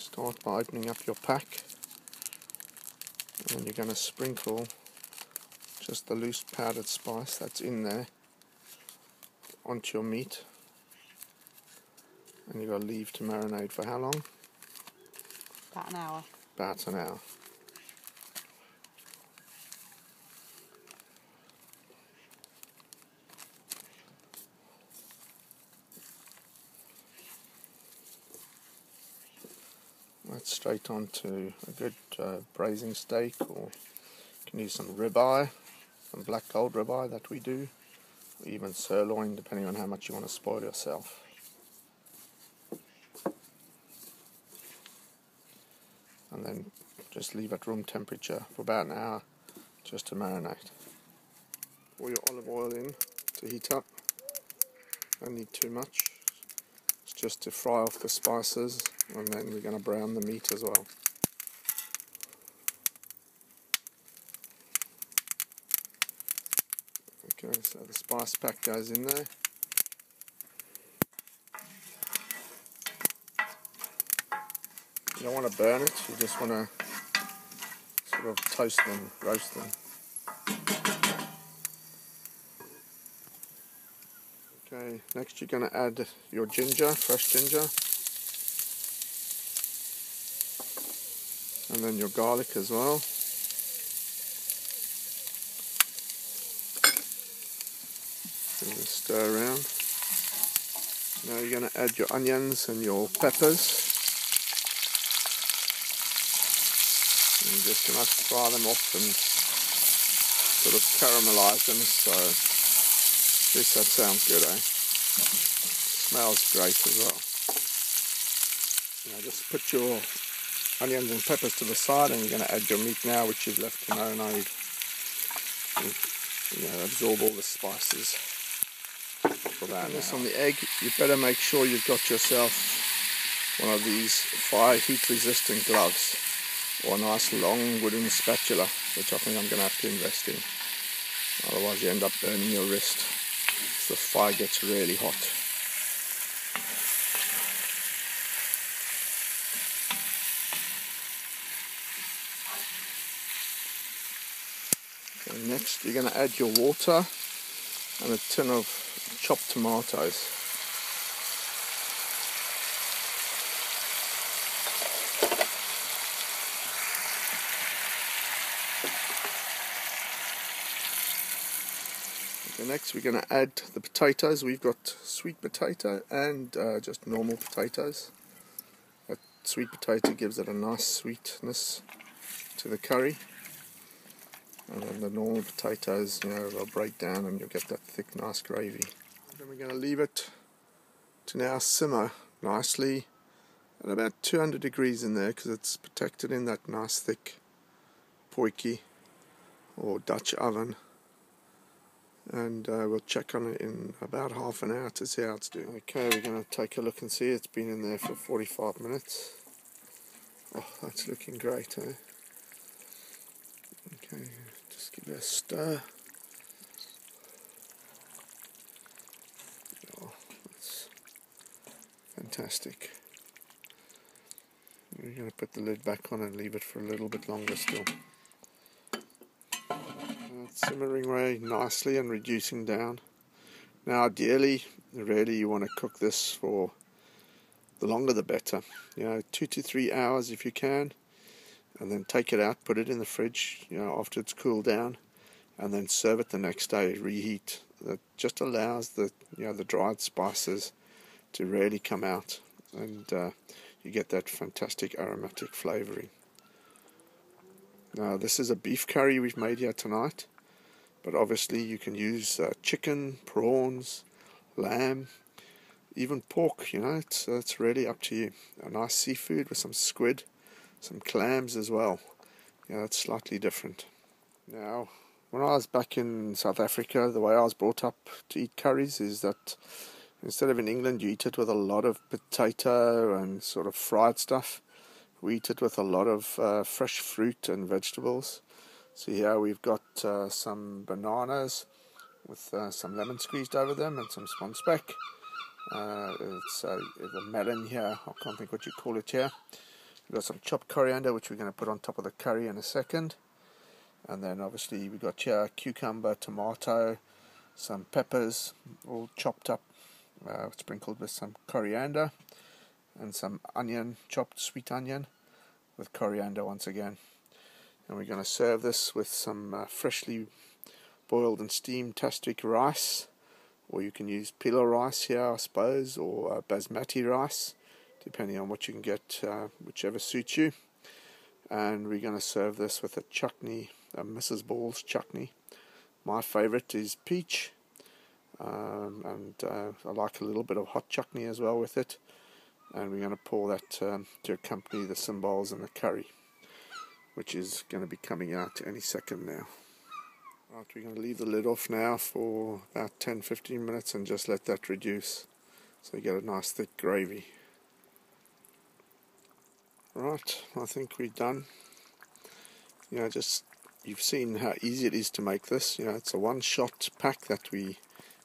Start by opening up your pack, and you're going to sprinkle just the loose powdered spice that's in there onto your meat, and you've got to leave to marinate for how long? About an hour. About an hour. That's straight on to a good braising steak, or you can use some ribeye, some black gold ribeye that we do, or even sirloin, depending on how much you want to spoil yourself. And then just leave at room temperature for about an hour just to marinate. Pour your olive oil in to heat up. Don't need too much. It's just to fry off the spices, and then we're going to brown the meat as well. Okay, so the spice pack goes in there. You don't want to burn it, you just want to sort of toast them, roast them. Okay, next you're going to add your ginger, fresh ginger, and then your garlic as well. And just stir around. Now you're going to add your onions and your peppers. And you're just going to fry them off and sort of caramelize them. So, this that sounds good, eh? Smells great as well. Now just put your onions and peppers to the side, and you're going to add your meat now, which you've left to marinate. And, absorb all the spices. For that. And this on the egg, you better make sure you've got yourself one of these fire heat resistant gloves, or a nice long wooden spatula, which I think I'm going to have to invest in. Otherwise you end up burning your wrist. The fire gets really hot. Okay, next you're going to add your water and a tin of chopped tomatoes. Okay, next we're going to add the potatoes. We've got sweet potato and just normal potatoes. That sweet potato gives it a nice sweetness to the curry, and then the normal potatoes, they'll break down and you'll get that thick, nice gravy. Then we're going to leave it to now simmer nicely at about 200 degrees in there, because it's protected in that nice thick potjie or Dutch oven. And we'll check on it in about half an hour to see how it's doing. Okay, we're going to take a look and see. It's been in there for 45 minutes. Oh, that's looking great, eh? Okay, just give it a stir. Oh, that's fantastic. We're going to put the lid back on and leave it for a little bit longer still. It's simmering very nicely and reducing down. Now ideally, really you want to cook this for the longer the better. 2 to 3 hours if you can, and then take it out, put it in the fridge, after it's cooled down, and then serve it the next day, reheat. That just allows the dried spices to really come out, and you get that fantastic aromatic flavouring. Now this is a beef curry we've made here tonight, but obviously you can use chicken, prawns, lamb, even pork, it's really up to you. A nice seafood with some squid, some clams as well. It's slightly different. Now, when I was back in South Africa, the way I was brought up to eat curries is that instead of in England you eat it with a lot of potato and sort of fried stuff, we eat it with a lot of fresh fruit and vegetables. So here we've got some bananas with some lemon squeezed over them and some sponspek. It's the melon here, I can't think what you call it here. We've got some chopped coriander, which we're going to put on top of the curry in a second. And then obviously we've got here cucumber, tomato, some peppers, all chopped up, sprinkled with some coriander, and some onion, chopped sweet onion with coriander once again. And we're going to serve this with some freshly boiled and steamed tastic rice, or you can use pila rice here, I suppose, or basmati rice, depending on what you can get, whichever suits you. And we're going to serve this with a chutney, a Mrs. Ball's chutney. My favourite is peach, and I like a little bit of hot chutney as well with it. And we're going to pour that to accompany the cymbals and the curry, which is going to be coming out any second now. Right, we're going to leave the lid off now for about 10-15 minutes and just let that reduce, so you get a nice thick gravy. Right, I think we're done. You've seen how easy it is to make this. It's a one-shot pack that we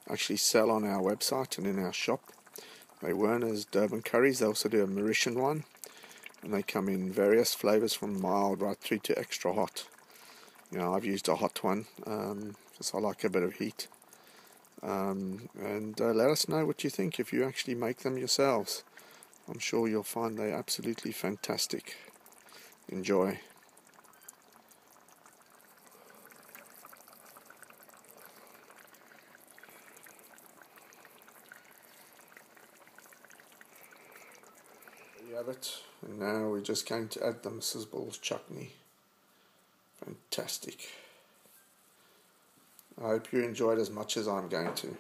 actually sell on our website and in our shop. They're Werners Durban curries. They also do a Mauritian one, and they come in various flavours from mild right through to extra hot. I've used a hot one because I like a bit of heat. And let us know what you think if you actually make them yourselves. I'm sure you'll find they're absolutely fantastic. Enjoy. There you have it. And now we're just going to add the Mrs. Ball's chutney. Fantastic. I hope you enjoyed as much as I'm going to.